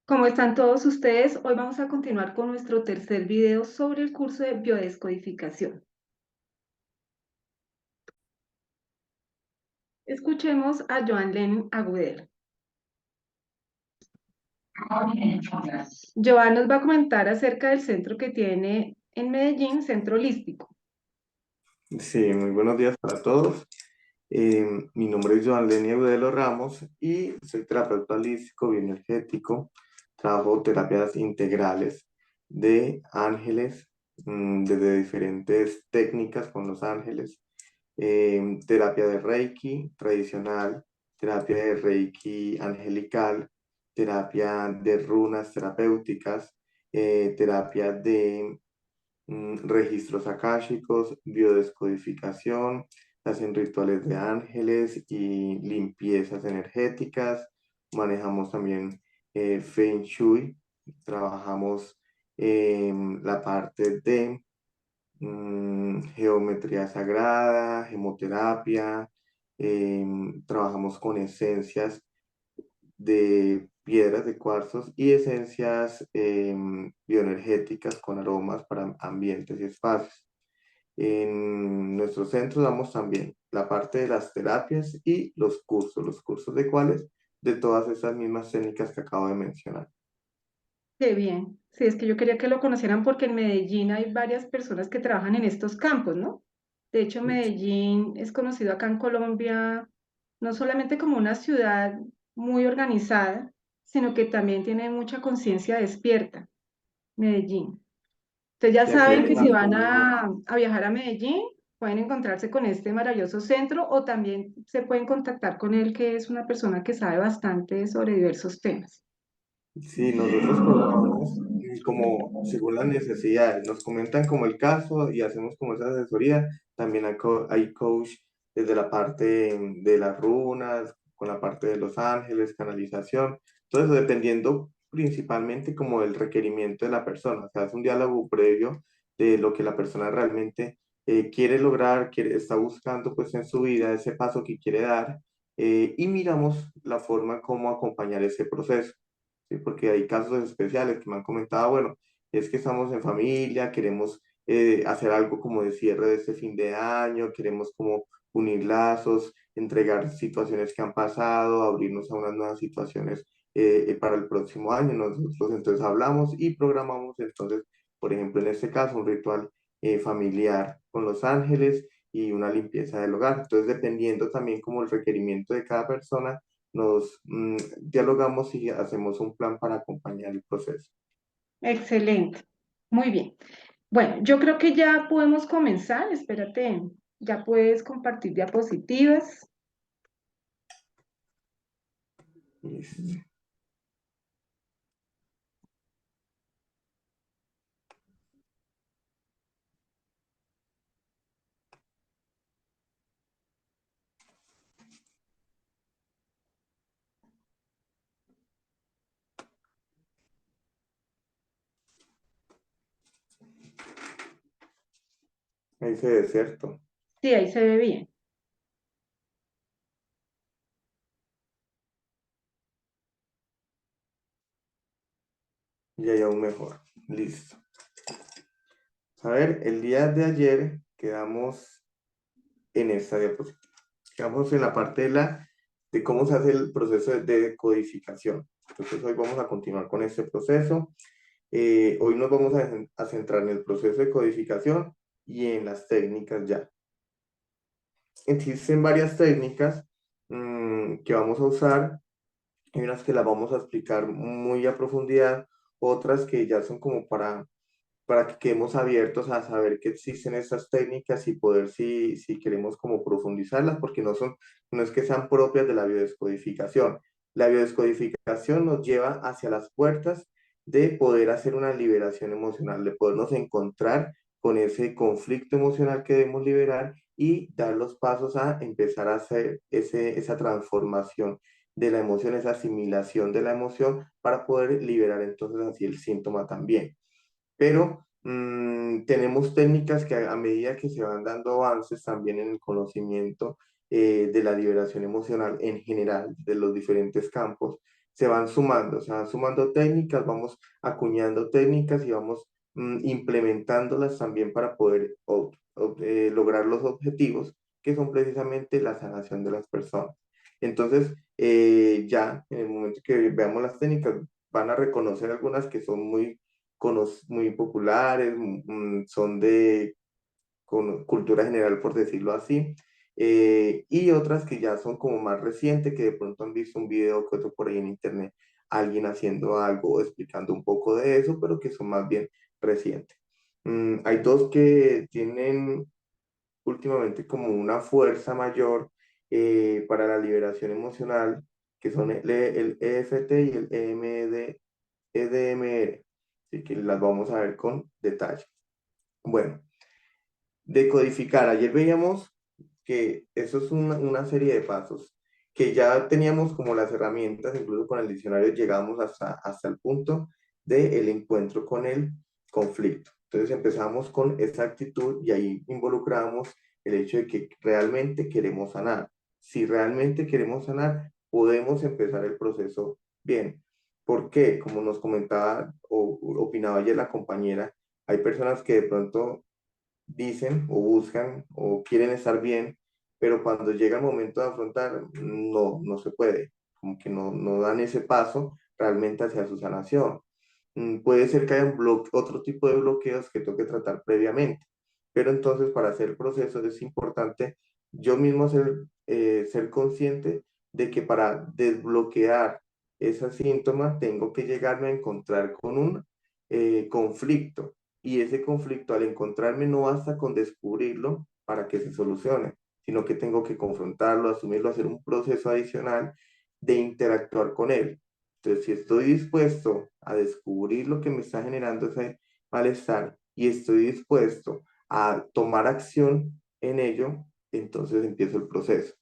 ¿Cómo están todos ustedes? Hoy vamos a continuar con nuestro tercer video sobre el curso de biodescodificación. Escuchemos a Joan Len Agudelo. Joan nos va a comentar acerca del centro que tiene en Medellín, Centro Holístico. Sí, muy buenos días para todos. Mi nombre es Joan Lenny Agudelo Ramos y soy terapeuta holístico bioenergético. Trabajo terapias integrales de ángeles, desde diferentes técnicas con los ángeles. Terapia de Reiki tradicional, terapia de Reiki angelical, terapia de runas terapéuticas, terapia de registros akáshicos, biodescodificación, hacen rituales de ángeles y limpiezas energéticas. Manejamos también Feng Shui, trabajamos la parte de geometría sagrada, gemoterapia, trabajamos con esencias de piedras de cuarzos y esencias bioenergéticas con aromas para ambientes y espacios. En nuestro centro damos también la parte de las terapias y los cursos de cuáles, de todas esas mismas técnicas que acabo de mencionar. Qué bien. Sí, es que yo quería que lo conocieran porque en Medellín hay varias personas que trabajan en estos campos, ¿no? De hecho, Medellín es conocido acá en Colombia no solamente como una ciudad muy organizada, sino que también tiene mucha conciencia despierta, Medellín. Entonces ya Y aquí saben hay que una si van comunidad. a viajar a Medellín, pueden encontrarse con este maravilloso centro o también se pueden contactar con él, que es una persona que sabe bastante sobre diversos temas. Sí, nosotros programamos como según las necesidades, nos comentan como el caso y hacemos como esa asesoría. También hay coach desde la parte de las runas, con la parte de los ángeles, canalización, todo eso dependiendo principalmente como del requerimiento de la persona. O sea, es un diálogo previo de lo que la persona realmente quiere lograr, está buscando pues en su vida, ese paso que quiere dar, y miramos la forma como acompañar ese proceso. ¿Sí? Porque hay casos especiales que me han comentado, bueno, es que estamos en familia, queremos hacer algo como de cierre de este fin de año, queremos como unir lazos, entregar situaciones que han pasado, abrirnos a unas nuevas situaciones para el próximo año. Nosotros entonces hablamos y programamos entonces, por ejemplo, en este caso, un ritual familiar con los ángeles y una limpieza del hogar. Entonces, dependiendo también como el requerimiento de cada persona, nos dialogamos y hacemos un plan para acompañar el proceso. Excelente. Muy bien. Bueno, yo creo que ya podemos comenzar. Espérate, ya puedes compartir diapositivas. Listo. Ahí se ve, ¿cierto? Sí, ahí se ve bien. Y ahí aún mejor. Listo. A ver, el día de ayer quedamos en esta diapositiva. Quedamos en la parte de cómo se hace el proceso de codificación. Entonces hoy vamos a continuar con este proceso. Hoy nos vamos a centrar en el proceso de codificación y en las técnicas ya. Existen varias técnicas que vamos a usar. Hay unas que las vamos a explicar muy a profundidad, otras que ya son como para que quedemos abiertos a saber que existen estas técnicas y poder si queremos como profundizarlas, porque no es que sean propias de la biodescodificación. La biodescodificación nos lleva hacia las puertas de poder hacer una liberación emocional, de podernos encontrar con ese conflicto emocional que debemos liberar y dar los pasos a empezar a hacer esa transformación de la emoción, esa asimilación de la emoción para poder liberar entonces así el síntoma también. Pero tenemos técnicas que a medida que se van dando avances también en el conocimiento de la liberación emocional en general de los diferentes campos, se van sumando técnicas, vamos acuñando técnicas y vamos implementándolas también para poder lograr los objetivos que son precisamente la sanación de las personas. Entonces, ya en el momento que veamos las técnicas, van a reconocer algunas que son muy populares, son de cultura general, por decirlo así, y otras que ya son como más recientes, que de pronto han visto un video que otro por ahí en internet, alguien haciendo algo o explicando un poco de eso, pero que son más bien recientes. Hay dos que tienen últimamente como una fuerza mayor para la liberación emocional, que son el EFT y el EDMR, así que las vamos a ver con detalle. Bueno, decodificar. Ayer veíamos que eso es una serie de pasos que ya teníamos como las herramientas, incluso con el diccionario llegamos hasta el punto del encuentro con el conflicto. Entonces empezamos con esa actitud y ahí involucramos el hecho de que realmente queremos sanar. Si realmente queremos sanar, podemos empezar el proceso bien. ¿Por qué? Como nos comentaba o opinaba ayer la compañera, hay personas que de pronto dicen o buscan o quieren estar bien, pero cuando llega el momento de afrontar, no se puede, como que no dan ese paso realmente hacia su sanación. Puede ser que haya otro tipo de bloqueos que toque tratar previamente, pero entonces para hacer el proceso es importante yo mismo ser consciente de que para desbloquear ese síntoma tengo que llegarme a encontrar con un conflicto, y ese conflicto al encontrarme no basta con descubrirlo para que se solucione, sino que tengo que confrontarlo, asumirlo, hacer un proceso adicional de interactuar con él. Entonces, si estoy dispuesto a descubrir lo que me está generando ese malestar y estoy dispuesto a tomar acción en ello, entonces empiezo el proceso.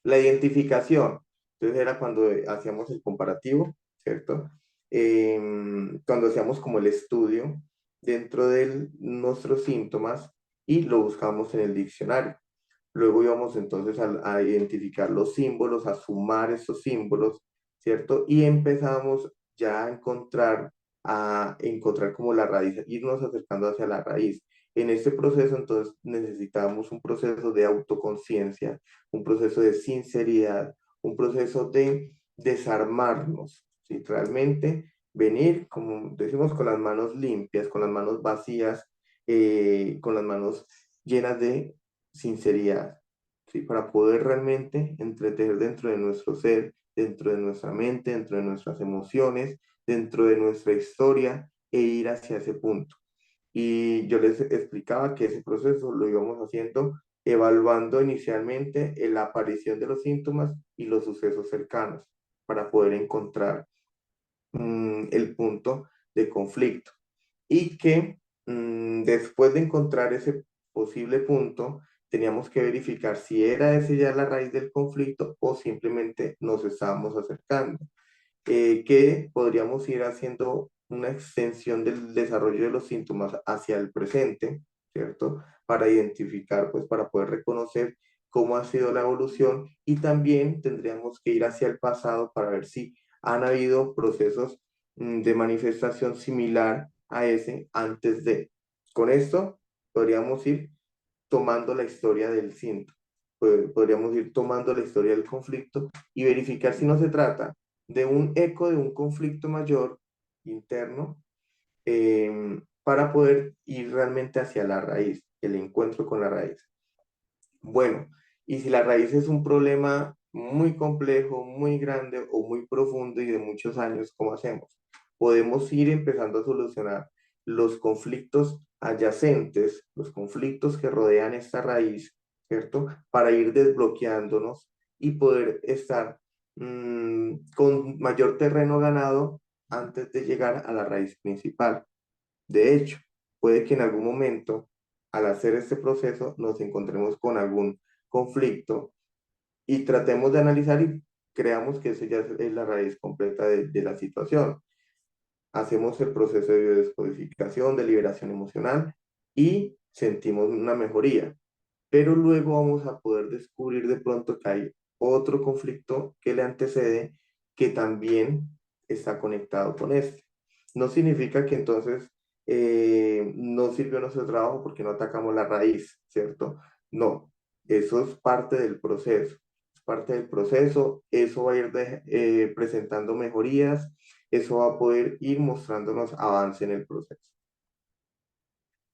La identificación, entonces era cuando hacíamos el comparativo, ¿cierto? Cuando hacíamos como el estudio dentro de nuestros síntomas y lo buscábamos en el diccionario. Luego íbamos entonces a identificar los símbolos, a sumar esos símbolos, ¿cierto? Y empezamos ya a encontrar como la raíz, irnos acercando hacia la raíz. En este proceso, entonces, necesitábamos un proceso de autoconciencia, un proceso de sinceridad, un proceso de desarmarnos, ¿sí? Realmente venir, como decimos, con las manos limpias, con las manos vacías, con las manos llenas de sinceridad, ¿sí? Para poder realmente entretejer dentro de nuestro ser, dentro de nuestra mente, dentro de nuestras emociones, dentro de nuestra historia e ir hacia ese punto. Y yo les explicaba que ese proceso lo íbamos haciendo evaluando inicialmente la aparición de los síntomas y los sucesos cercanos para poder encontrar el punto de conflicto. Y que después de encontrar ese posible punto, teníamos que verificar si era ese ya la raíz del conflicto o simplemente nos estábamos acercando, que podríamos ir haciendo una extensión del desarrollo de los síntomas hacia el presente, ¿cierto? Para identificar, pues para poder reconocer cómo ha sido la evolución, y también tendríamos que ir hacia el pasado para ver si han habido procesos de manifestación similar a ese antes de. Con esto podríamos ir tomando la historia del síntoma, podríamos ir tomando la historia del conflicto y verificar si no se trata de un eco de un conflicto mayor interno, para poder ir realmente hacia la raíz, el encuentro con la raíz. Bueno, y si la raíz es un problema muy complejo, muy grande o muy profundo y de muchos años, ¿cómo hacemos? Podemos ir empezando a solucionar los conflictos adyacentes, los conflictos que rodean esta raíz, ¿cierto? Para ir desbloqueándonos y poder estar con mayor terreno ganado antes de llegar a la raíz principal. De hecho, puede que en algún momento, al hacer este proceso, nos encontremos con algún conflicto y tratemos de analizar y creamos que eso ya es la raíz completa de la situación. Hacemos el proceso de biodescodificación, de liberación emocional y sentimos una mejoría. Pero luego vamos a poder descubrir de pronto que hay otro conflicto que le antecede, que también está conectado con este. No significa que entonces no sirvió nuestro trabajo porque no atacamos la raíz, ¿cierto? No, eso es parte del proceso. Es parte del proceso, eso va a ir presentando mejorías, eso va a poder ir mostrándonos avance en el proceso.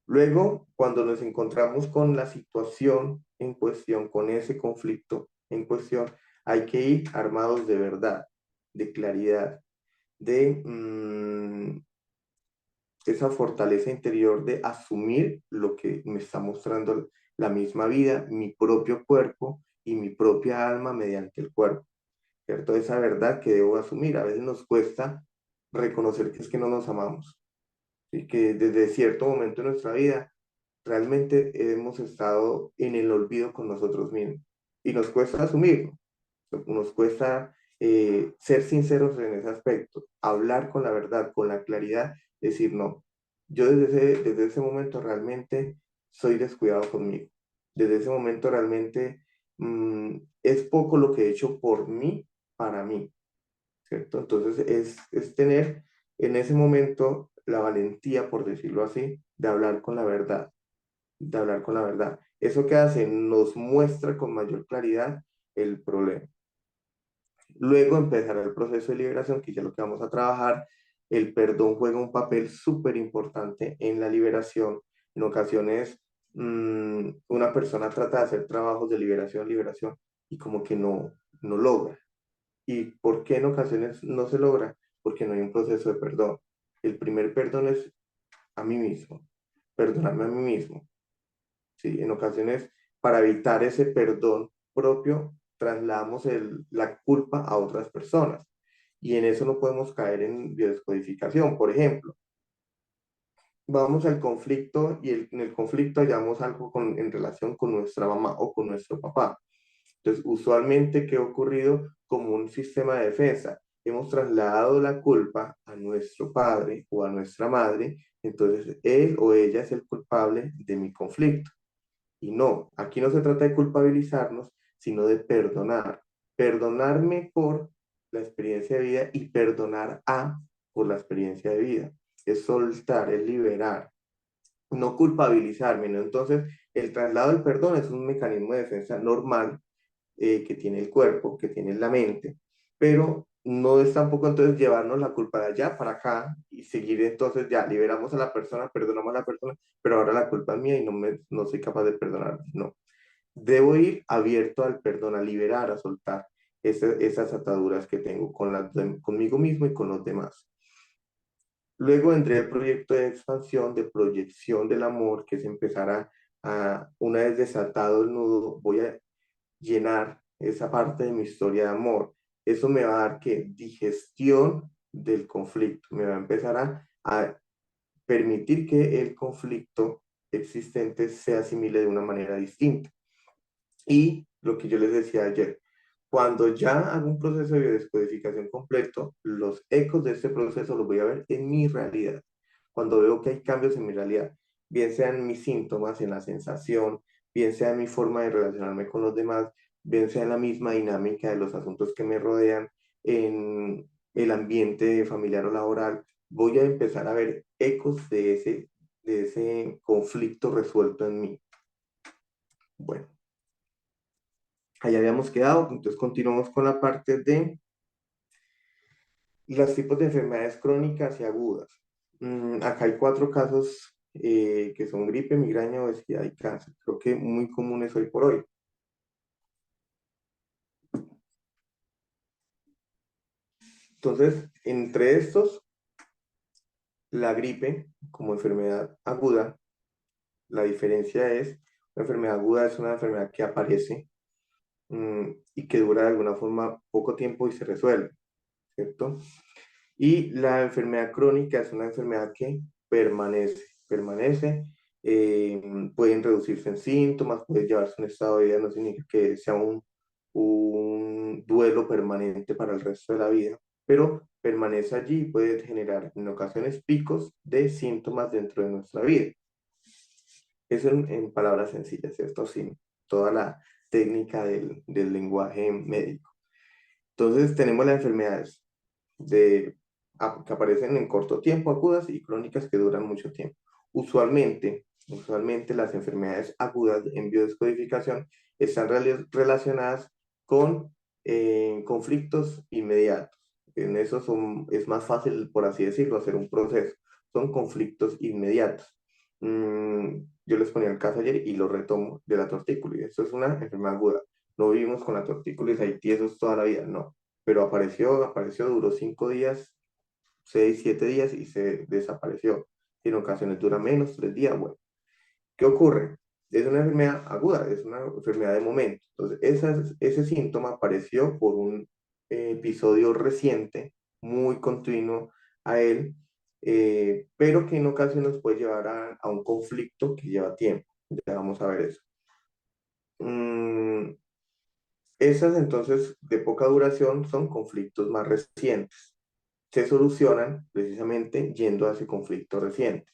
Luego, cuando nos encontramos con la situación en cuestión, con ese conflicto en cuestión, hay que ir armados de verdad, de claridad, de esa fortaleza interior de asumir lo que me está mostrando la misma vida, mi propio cuerpo y mi propia alma mediante el cuerpo, ¿cierto? Esa verdad que debo asumir. A veces nos cuesta reconocer que es que no nos amamos y que desde cierto momento en nuestra vida realmente hemos estado en el olvido con nosotros mismos y nos cuesta asumirlo, nos cuesta ser sinceros en ese aspecto, hablar con la verdad, con la claridad, decir no. Yo desde ese momento realmente soy descuidado conmigo. Desde ese momento realmente es poco lo que he hecho por mí, para mí, ¿cierto? Entonces es tener en ese momento la valentía, por decirlo así, de hablar con la verdad, de hablar con la verdad. ¿Eso que hace? Nos muestra con mayor claridad el problema. Luego empezará el proceso de liberación, que ya es lo que vamos a trabajar. El perdón juega un papel súper importante en la liberación. En ocasiones, una persona trata de hacer trabajos de liberación, liberación, y como que no logra. ¿Y por qué en ocasiones no se logra? Porque no hay un proceso de perdón. El primer perdón es a mí mismo, perdonarme a mí mismo. ¿Sí? En ocasiones, para evitar ese perdón propio, trasladamos la culpa a otras personas. Y en eso no podemos caer en biodescodificación. Por ejemplo, vamos al conflicto y en el conflicto hallamos algo en relación con nuestra mamá o con nuestro papá. Entonces, usualmente, ¿qué ha ocurrido? Como un sistema de defensa. Hemos trasladado la culpa a nuestro padre o a nuestra madre, entonces él o ella es el culpable de mi conflicto. Y no, aquí no se trata de culpabilizarnos, sino de perdonar. Perdonarme por la experiencia de vida y perdonar a por la experiencia de vida. Es soltar, es liberar, no culpabilizarme, ¿no? Entonces, el traslado del perdón es un mecanismo de defensa normal que tiene el cuerpo, que tiene la mente, pero no es tampoco entonces llevarnos la culpa de allá para acá y seguir entonces ya, liberamos a la persona, perdonamos a la persona, pero ahora la culpa es mía y no soy capaz de perdonar. No, debo ir abierto al perdón, a liberar, a soltar esas ataduras que tengo conmigo mismo y con los demás. Luego vendré el proyecto de expansión, de proyección del amor, que es empezar una vez desatado el nudo, voy a llenar esa parte de mi historia de amor. Eso me va a dar que digestión del conflicto, me va a empezar a permitir que el conflicto existente se asimile de una manera distinta. Y lo que yo les decía ayer, cuando ya hago un proceso de biodescodificación completo, los ecos de este proceso los voy a ver en mi realidad. Cuando veo que hay cambios en mi realidad, bien sean mis síntomas, en la sensación, bien sea en mi forma de relacionarme con los demás, bien sea en la misma dinámica de los asuntos que me rodean, en el ambiente familiar o laboral, voy a empezar a ver ecos de ese conflicto resuelto en mí. Bueno, ahí habíamos quedado, entonces continuamos con la parte de los tipos de enfermedades crónicas y agudas. Acá hay 4 casos que son gripe, migraña, obesidad y cáncer. Creo que muy comunes hoy por hoy. Entonces, entre estos, la gripe como enfermedad aguda, la diferencia es, la enfermedad aguda es una enfermedad que aparece y que dura de alguna forma poco tiempo y se resuelve, ¿cierto? Y la enfermedad crónica es una enfermedad que permanece, eh, pueden reducirse en síntomas, puede llevarse a un estado de vida, no significa que sea un duelo permanente para el resto de la vida, pero permanece allí y puede generar en ocasiones picos de síntomas dentro de nuestra vida. Eso en palabras sencillas, ¿cierto? Sin toda la técnica del lenguaje médico. Entonces tenemos las enfermedades de, que aparecen en corto tiempo, agudas y crónicas que duran mucho tiempo. Usualmente las enfermedades agudas en biodescodificación están relacionadas con conflictos inmediatos. En eso es más fácil, por así decirlo, hacer un proceso. Son conflictos inmediatos. Yo les ponía el caso ayer y lo retomo de la tortícolis. Esto es una enfermedad aguda. No vivimos con la tortícolis ahí tiesos toda la vida, no, pero apareció, duró 5 días, 6, 7 días y se desapareció. Y en ocasiones dura menos, 3 días. Bueno, ¿qué ocurre? Es una enfermedad aguda, es una enfermedad de momento. Entonces, ese síntoma apareció por un episodio reciente, muy continuo a él, pero que en ocasiones puede llevar a un conflicto que lleva tiempo. Ya vamos a ver eso. Mm, Esas entonces de poca duración son conflictos más recientes. Se solucionan precisamente yendo a ese conflicto reciente.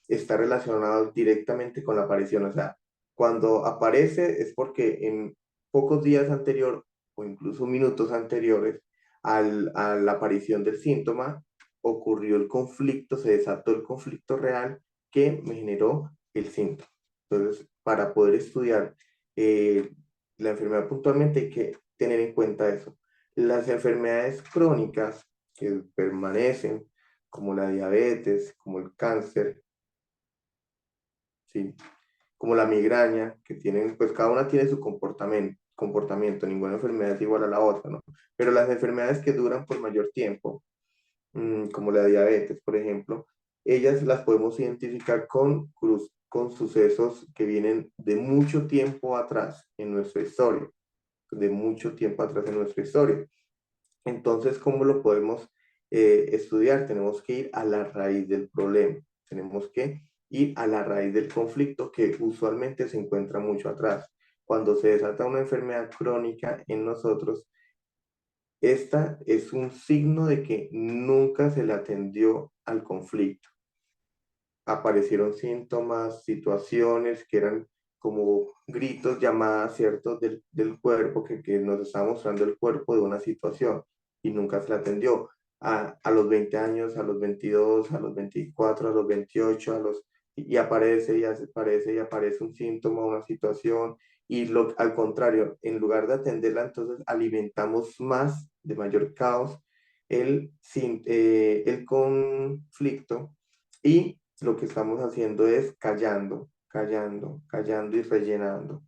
Está relacionado directamente con la aparición, o sea, cuando aparece es porque en pocos días anterior o incluso minutos anteriores a la aparición del síntoma ocurrió el conflicto, se desató el conflicto real que me generó el síntoma. Entonces, para poder estudiar eh, la enfermedad puntualmente hay que tener en cuenta eso. Las enfermedades crónicas que permanecen, como la diabetes, como el cáncer, ¿sí? Como la migraña, que tienen, pues cada una tiene su comportamiento, ninguna enfermedad es igual a la otra, ¿no? Pero las enfermedades que duran por mayor tiempo, como la diabetes, por ejemplo, ellas las podemos identificar con sucesos que vienen de mucho tiempo atrás en nuestra historia, de mucho tiempo atrás en nuestra historia. Entonces, ¿cómo lo podemos estudiar? Tenemos que ir a la raíz del problema, tenemos que ir a la raíz del conflicto que usualmente se encuentra mucho atrás. Cuando se desata una enfermedad crónica en nosotros, esta es un signo de que nunca se le atendió al conflicto. Aparecieron síntomas, situaciones que eran como gritos, llamadas, ¿cierto?, del cuerpo, que nos está mostrando el cuerpo de una situación y nunca se la atendió. A los 20 años, a los 22, a los 24, a los 28, y aparece y aparece un síntoma, una situación, y al contrario, en lugar de atenderla, entonces alimentamos más, de mayor caos, el conflicto y lo que estamos haciendo es callando, callando, callando y rellenando,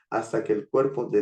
hasta que el cuerpo